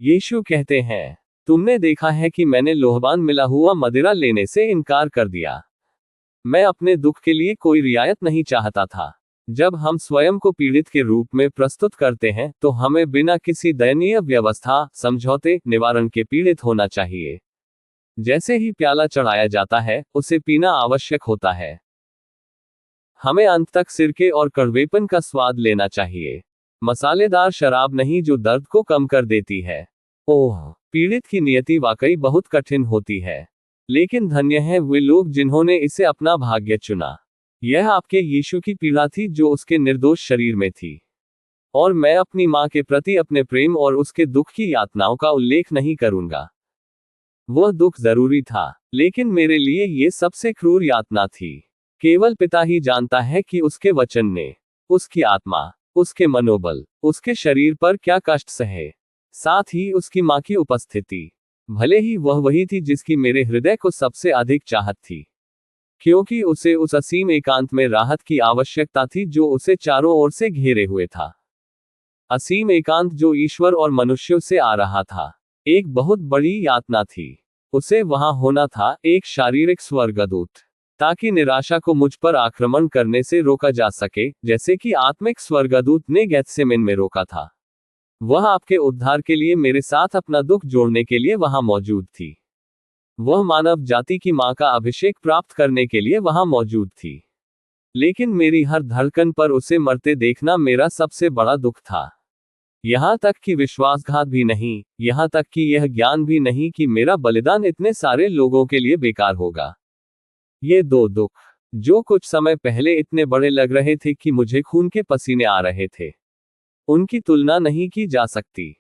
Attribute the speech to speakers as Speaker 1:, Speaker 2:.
Speaker 1: यीशु कहते हैं, तुमने देखा है कि मैंने लोहबान मिला हुआ मदिरा लेने से इनकार कर दिया। मैं अपने दुख के लिए कोई रियायत नहीं चाहता था। जब हम स्वयं को पीड़ित के रूप में प्रस्तुत करते हैं तो हमें बिना किसी दयनीय व्यवस्था, समझौते, निवारण के पीड़ित होना चाहिए। जैसे ही प्याला चढ़ाया जाता है, उसे पीना आवश्यक होता है। हमें अंत तक सिरके और कड़वेपन का स्वाद लेना चाहिए, मसालेदार शराब नहीं जो दर्द को कम कर देती है। ओह, पीड़ित की नियति वाकई बहुत कठिन होती है, लेकिन धन्य हैं वे लोग जिन्होंने इसे अपना भाग्य चुना। यह आपके यीशु की पीड़ा थी जो उसके निर्दोष शरीर में थी। और मैं अपनी मां के प्रति अपने प्रेम और उसके दुख की यातनाओं का उल्लेख नहीं करूंगा। वह दुख जरूरी था, लेकिन मेरे लिए ये सबसे क्रूर यातना थी। केवल पिता ही जानता है कि उसके वचन ने उसकी आत्मा, उसके मनोबल, उसके शरीर पर क्या कष्ट सहे। साथ ही उसकी मां की उपस्थिति, भले ही वह वही थी जिसकी मेरे हृदय को सबसे अधिक चाहत थी, क्योंकि उसे उस असीम एकांत में राहत की आवश्यकता थी जो उसे चारों ओर से घेरे हुए था। असीम एकांत जो ईश्वर और मनुष्यों से आ रहा था, एक बहुत बड़ी यातना थी। उसे वहां होना था, एक शारीरिक स्वर्गदूत, ताकि निराशा को मुझ पर आक्रमण करने से रोका जा सके, जैसे कि आत्मिक स्वर्गदूत ने गेत्सेमन में रोका था। वह आपके उद्धार के लिए मेरे साथ अपना दुख जोड़ने के लिए वहां मौजूद थी। वह मानव जाति की मां का अभिषेक प्राप्त करने के लिए वहां मौजूद थी। लेकिन मेरी हर धड़कन पर उसे मरते देखना मेरा सबसे बड़ा दुख था। यहां तक कि विश्वासघात भी नहीं, यहां तक कि यह ज्ञान भी नहीं कि मेरा बलिदान इतने सारे लोगों के लिए बेकार होगा। ये दो दुख, जो कुछ समय पहले इतने बड़े लग रहे थे कि मुझे खून के पसीने आ रहे थे, उनकी तुलना नहीं की जा सकती।